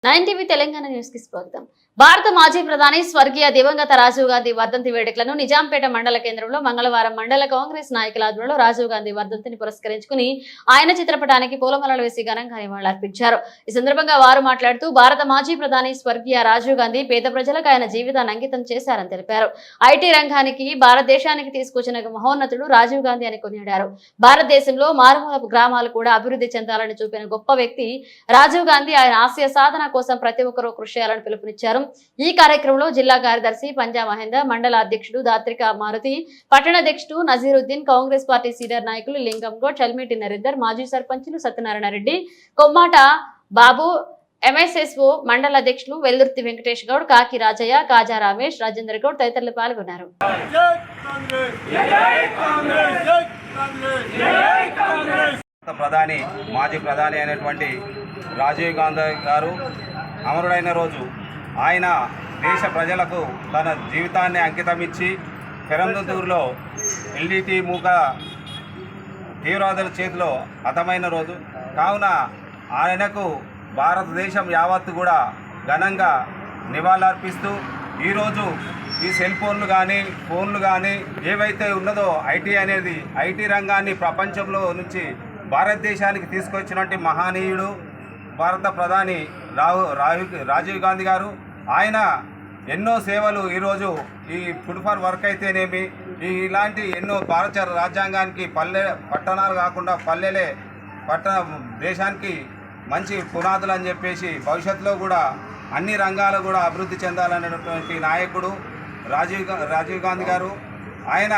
9 Telangana news కి స్వాగతం. భారత మాజీ ప్రధాని స్వర్గీయ దివంగత రాజీవ్ గాంధీ వర్ధంతి వేడుకలను నిజాంపేట మండల కేంద్రంలో మంగళవారం మండల కాంగ్రెస్ నాయకుల ఆధ్వర్యంలో రాజీవ్ గాంధీ వర్ధంతిని పురస్కరించుకుని ఆయన చిత్రపటానికి పూలమాలలు వేసి ఘనంగా నివాళులర్పించారు. ఈ సందర్భంగా వారు మాట్లాడుతూ భారత మాజీ ప్రధాని స్వర్గీయ రాజీవ్ గాంధీ పేద ప్రజలకు ఆయన జీవితాన్ని అంకితం చేశారని తెలిపారు. ఐటీ రంగానికి భారతదేశానికి తీసుకొచ్చిన మహోన్నతుడు రాజీవ్ గాంధీ అని కొనియాడారు. భారతదేశంలో మారుమూల గ్రామాలు కూడా అభివృద్ధి చెందాలని చూపిన గొప్ప వ్యక్తి రాజీవ్ గాంధీ. ఆయన ఆశయ సాధన కోసం ప్రతి ఒక్కరూ కృషి చేయాలని పిలుపునిచ్చారు. ఈ కార్యక్రమంలో జిల్లా కార్యదర్శి పంజా మహేందర్, మండల అధ్యక్షుడు దాత్రిక మారుతి, పట్టణ అధ్యక్షుడు నజీరుద్దీన్, కాంగ్రెస్ పార్టీ సీనియర్ నాయకులు లింగం గౌడ్, చల్మిటి నరేందర్, మాజీ సర్పంచులు సత్యనారాయణ రెడ్డి, కొమ్మాట బాబు, ఎంఎస్ఎస్ఓ మండల అధ్యక్షులు వెల్లుర్తి వెంకటేష్ గౌడ్, కాకి రాజయ్య, కాజా రమేష్, రాజేందర్ గౌడ్ తదితరులు పాల్గొన్నారు. మాజీ ప్రధాని అయినటువంటి రాజీవ్ గాంధీ గారు అమరుడైన రోజు ఆయన దేశ ప్రజలకు తన జీవితాన్ని అంకితం ఇచ్చి పెరంబదూరులో ఎల్ఈటి మూక తీవ్రవాదుల చేతిలో హతమైన రోజు కావున ఆయనకు భారతదేశం యావత్తు కూడా ఘనంగా నివాళులర్పిస్తూ ఈరోజు ఈ సెల్ ఫోన్లు కానీ ఏవైతే ఉన్నదో ఐటీ రంగాన్ని ప్రపంచంలో నుంచి భారతదేశానికి తీసుకొచ్చినటువంటి మహనీయుడు భారత ప్రధాని రాజీవ్ గాంధీ గారు. ఆయన ఎన్నో సేవలు ఈరోజు ఈ ఫుడ్ ఫర్ వర్క్ అయితేనేమి ఇలాంటి ఎన్నో భారత రాజ్యాంగానికి పట్టణాలు కాకుండా దేశానికి మంచి పునాదులు అని చెప్పేసి భవిష్యత్తులో కూడా అన్ని రంగాలు కూడా అభివృద్ధి చెందాలనేటువంటి నాయకుడు రాజీవ్ గాంధీ గారు. ఆయన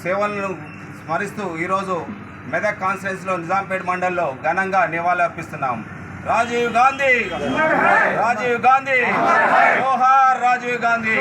సేవలను స్మరిస్తూ ఈరోజు మెదక్ కాన్స్టిట్యున్సీలో నిజాంపేట మండలంలో ఘనంగా నివాళులర్పిస్తున్నాం. రాజీవ్ గాంధీ జోహార్ రాజీవ్ గాంధీ.